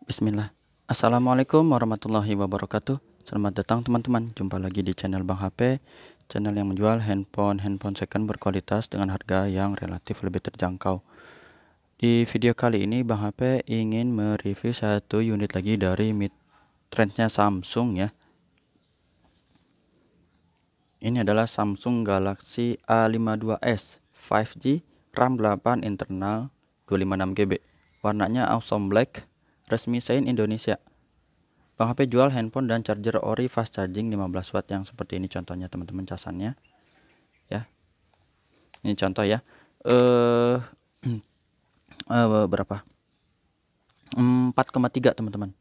Bismillah. Assalamualaikum warahmatullahi wabarakatuh. Selamat datang teman-teman. Jumpa lagi di channel Bang HP, channel yang menjual handphone second berkualitas dengan harga yang relatif lebih terjangkau. Di video kali ini Bang HP ingin mereview satu unit lagi dari mid trendnya Samsung ya. Ini adalah Samsung Galaxy A52s 5G, RAM 8, internal 256GB. Warnanya awesome black, resmi Sein Indonesia. Bang HP jual handphone dan charger ori fast charging 15 watt yang seperti ini contohnya teman-teman casannya. Ya. Ini contoh ya. Berapa? 4,3 teman-teman.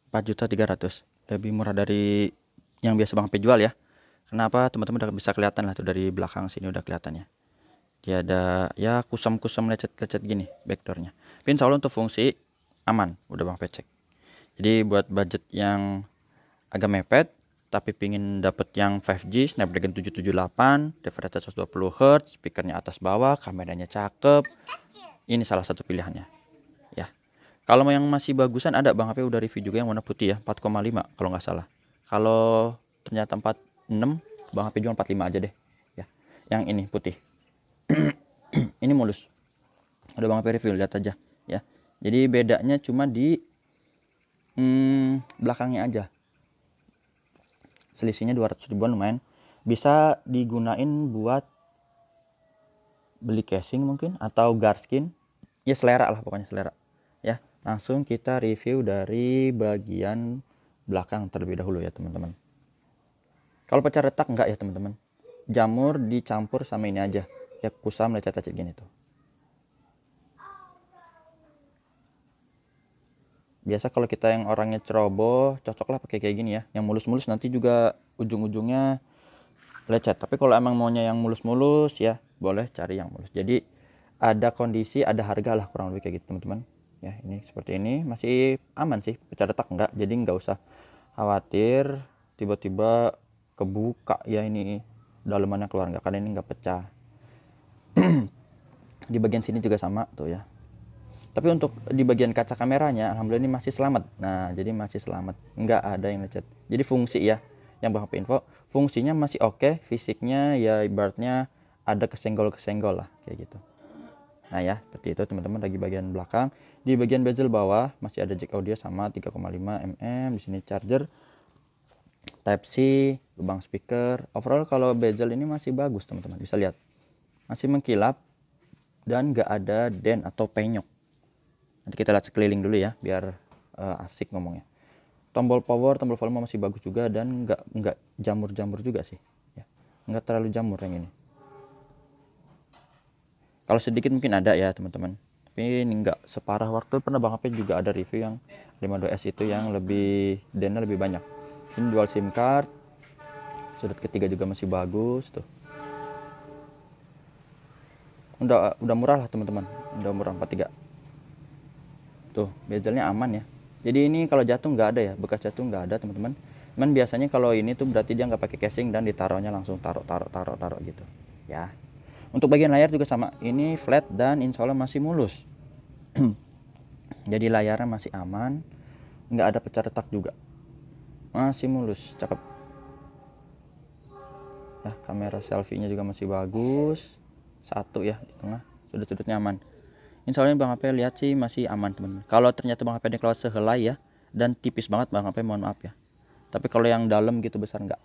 4.300.000. Lebih murah dari yang biasa Bang HP jual ya. Kenapa? Teman-teman udah bisa kelihatan lah tuh dari belakang sini udah kelihatannya. Dia ada ya kusam-kusam lecet-lecet gini backdoornya. Tapi insya Allah untuk fungsi aman, udah Bang HP cek. Jadi buat budget yang agak mepet tapi pingin dapet yang 5G Snapdragon 778, refresh rate 120 Hz, speakernya atas bawah, kameranya cakep. Ini salah satu pilihannya. Ya. Kalau mau yang masih bagusan ada Bang HP udah review juga yang warna putih ya, 4,5 kalau nggak salah. Kalau ternyata 46, Bang HP jual 45 aja deh. Ya. Yang ini putih. Ini mulus. Udah Bang HP review, lihat aja ya. Jadi bedanya cuma di belakangnya aja. Selisihnya 200 ribuan lumayan. Bisa digunain buat beli casing mungkin atau garskin. Ya selera lah pokoknya selera. Ya, langsung kita review dari bagian belakang terlebih dahulu ya teman-teman. Kalau pecah retak enggak ya teman-teman. Jamur dicampur sama ini aja. Ya kusam lecet-lecet gini tuh. Biasa kalau kita yang orangnya ceroboh, cocoklah pakai kayak gini ya. Yang mulus-mulus nanti juga ujung-ujungnya lecet. Tapi kalau emang maunya yang mulus-mulus ya, boleh cari yang mulus. Jadi ada kondisi, ada harga lah kurang lebih kayak gitu teman-teman. Ya, ini seperti ini masih aman sih, pecah retak enggak. Jadi enggak usah khawatir tiba-tiba kebuka ya ini dalemannya keluar enggak, karena ini enggak pecah. Di bagian sini juga sama tuh ya. Tapi untuk di bagian kaca kameranya alhamdulillah ini masih selamat. Nah, jadi masih selamat, enggak ada yang lecet. Jadi fungsi ya, yang Bang HP info, fungsinya masih oke, fisiknya ya ibaratnya ada kesenggol-kesenggol lah kayak gitu. Nah ya, seperti itu teman-teman lagi bagian belakang. Di bagian bezel bawah masih ada jack audio sama 3,5 mm. Di sini charger, Type C, lubang speaker. Overall kalau bezel ini masih bagus teman-teman, bisa lihat. Masih mengkilap dan enggak ada dent atau penyok. Nanti kita lihat sekeliling dulu ya biar asik ngomongnya. Tombol power, tombol volume masih bagus juga dan enggak jamur-jamur juga sih ya. Enggak terlalu jamur yang ini. Kalau sedikit mungkin ada ya teman-teman, tapi ini enggak separah. Waktu pernah Bang HP juga ada review yang 52s itu yang lebih dena lebih banyak. Sini dual SIM card, sudut ketiga juga masih bagus tuh. Udah murah lah teman-teman, udah murah 43. Tuh bezelnya aman ya. Jadi ini kalau jatuh nggak ada ya, bekas jatuh nggak ada teman-teman. Cuman biasanya kalau ini tuh berarti dia nggak pakai casing dan ditaruhnya langsung taruh gitu ya. Untuk bagian layar juga sama, ini flat dan insya Allah masih mulus. Jadi layarnya masih aman, nggak ada pecah retak juga, masih mulus, cakep. Ya, kamera selfie-nya juga masih bagus, satu ya di tengah, sudut-sudutnya aman. Insya Allah Bang HP lihat sih masih aman teman-teman. Kalau ternyata Bang HP ini keluar sehelai ya dan tipis banget Bang HP mohon maaf ya. Tapi kalau yang dalam gitu besar enggak,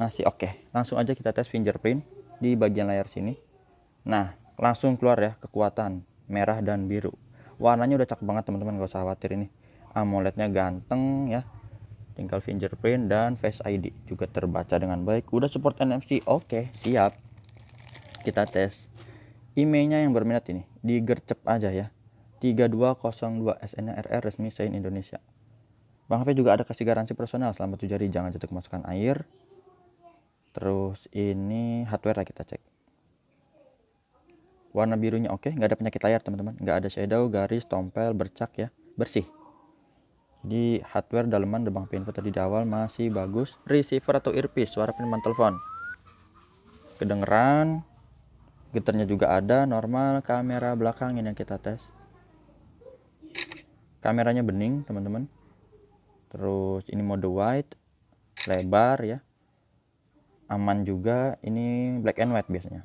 masih oke. Langsung aja kita tes fingerprint di bagian layar sini. Nah langsung keluar ya kekuatan merah dan biru. Warnanya udah cakep banget teman-teman, gak usah khawatir ini. AMOLED-nya ganteng ya. Tinggal fingerprint dan Face ID juga terbaca dengan baik. Udah support NFC, oke siap. Kita tes. IMEI-nya yang berminat ini digercep aja ya. 3202 SN-nya RR resmi Sein Indonesia. Bang HP juga ada kasih garansi personal selama 7 hari, jangan jatuh kemasukan air. Terus ini hardware kita cek. Warna birunya oke, nggak ada penyakit layar teman-teman, nggak ada shadow, garis, tompel, bercak ya, bersih. Di hardware daleman Bang HP info tadi di awal masih bagus. Receiver atau earpiece, suara peneman telepon kedengeran. Getarnya juga ada normal. Kamera belakang ini yang kita tes. kameranya bening teman-teman. Terus ini mode wide, lebar ya, aman juga. Ini black and white biasanya.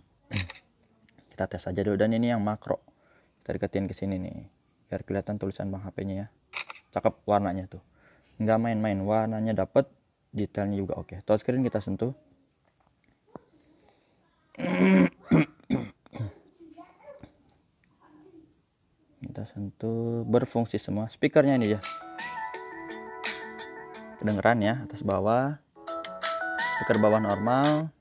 Kita tes aja dulu. Dan ini yang makro, kita deketin ke sini nih biar kelihatan tulisan Bang HP-nya ya. Cakep warnanya tuh, nggak main-main, warnanya dapet, detailnya juga oke. Touchscreen kita sentuh. Kita sentuh, berfungsi semua. Speakernya ini ya, kedengeran ya, atas bawah. Speaker bawah normal,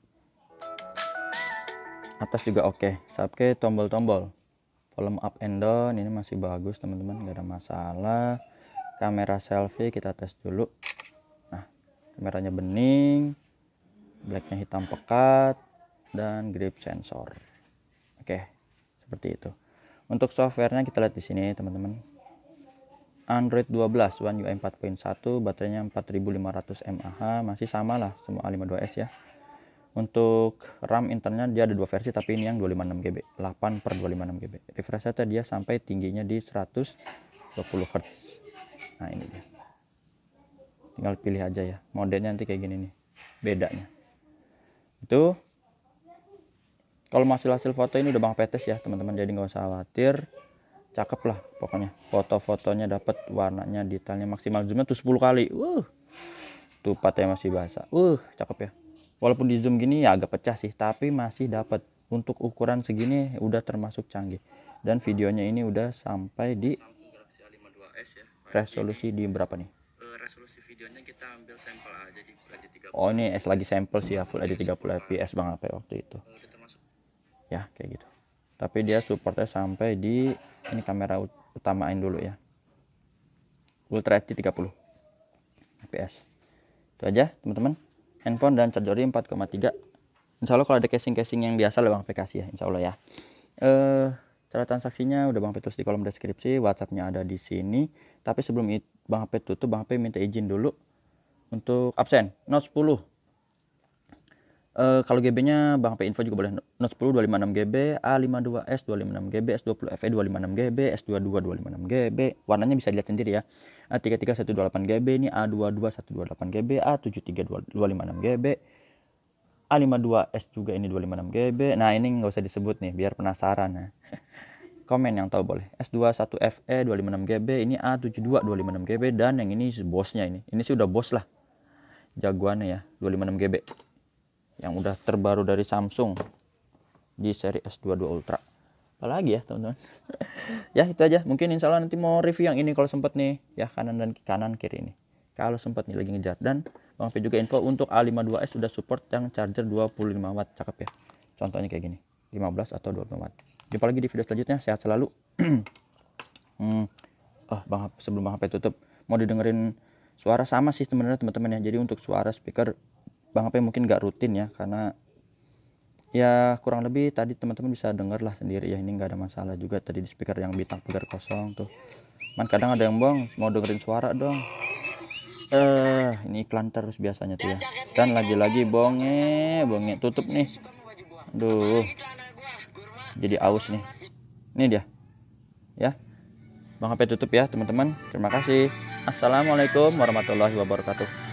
atas juga oke. Sampai tombol-tombol volume up and down ini masih bagus teman-teman, nggak ada masalah. Kamera selfie kita tes dulu. Nah, kameranya bening, blacknya hitam pekat, dan grip sensor. Oke, seperti itu. Untuk softwarenya kita lihat di sini teman-teman. Android 12 One UI 4.1, baterainya 4500 mAh, masih sama lah semua A52s ya. Untuk RAM internnya dia ada dua versi, tapi ini yang 256GB, 8/256GB. Refresh rate dia sampai tingginya di 120 Hz. Nah ini dia, tinggal pilih aja ya modenya, nanti kayak gini nih bedanya. Itu kalau hasil foto ini udah Bang Petes ya teman-teman, jadi nggak usah khawatir. Cakep lah pokoknya, foto-fotonya dapat, warnanya detailnya, maksimal zoomnya tuh 10 kali. Tuh patnya masih basah. Cakep ya. Walaupun di zoom gini ya agak pecah sih, tapi masih dapat. Untuk ukuran segini udah termasuk canggih. Dan videonya ini udah sampai di resolusi di berapa nih? Resolusi videonya kita ambil sampel aja di Full HD 30. Oh ini lagi sampel sih ya, Full HD 30 fps Bang HP waktu itu. Ya kayak gitu. Tapi dia supportnya sampai di ini, kamera utamain dulu ya, Ultra HD 30 fps. Itu aja teman-teman. Handphone dan chargernya 4,3. Insya Allah kalau ada casing-casing yang biasa lah Bang P kasih ya, Insya Allah ya. Cara transaksinya udah Bang P tulis di kolom deskripsi, WhatsAppnya ada di sini. Tapi sebelum Bang P tutup, Bang P minta izin dulu untuk absen Note 10. Kalau GB-nya Bang P info juga boleh. Note 10 256GB, A52s 256GB, S20 FE 256GB, S22 256GB. Warnanya bisa dilihat sendiri ya. A33 128GB, ini A22 128GB, A73 256GB, A52s juga ini 256GB. Nah ini nggak usah disebut nih biar penasaran ya. Komen yang tahu boleh. S21 FE 256GB, ini A72 256GB, dan yang ini bosnya ini sih udah bos lah, jagoannya ya, 256GB. Yang udah terbaru dari Samsung di seri S22 Ultra. Apalagi ya teman-teman. Ya itu aja, mungkin insya Allah nanti mau review yang ini kalau sempet nih ya, kanan kiri ini kalau sempet nih lagi ngejar. Dan Bang P juga info untuk A52s sudah support yang charger 25 watt. Cakep ya, contohnya kayak gini 15 atau 20 watt. Jumpa lagi di video selanjutnya, sehat selalu. Sebelum Bang HP tutup, mau didengerin suara sama sih sebenarnya teman-teman ya. Jadi untuk suara speaker Bang HP mungkin nggak rutin ya, karena ya kurang lebih tadi teman-teman bisa denger lah sendiri ya, ini nggak ada masalah juga tadi di speaker yang bintang pagar kosong tuh. Kadang ada yang Bang mau dengerin suara dong, ini iklan terus biasanya tuh ya. Dan lagi-lagi bonge tutup nih, aduh jadi aus nih. Ini dia ya, Bang HP tutup ya teman-teman. Terima kasih. Assalamualaikum warahmatullahi wabarakatuh.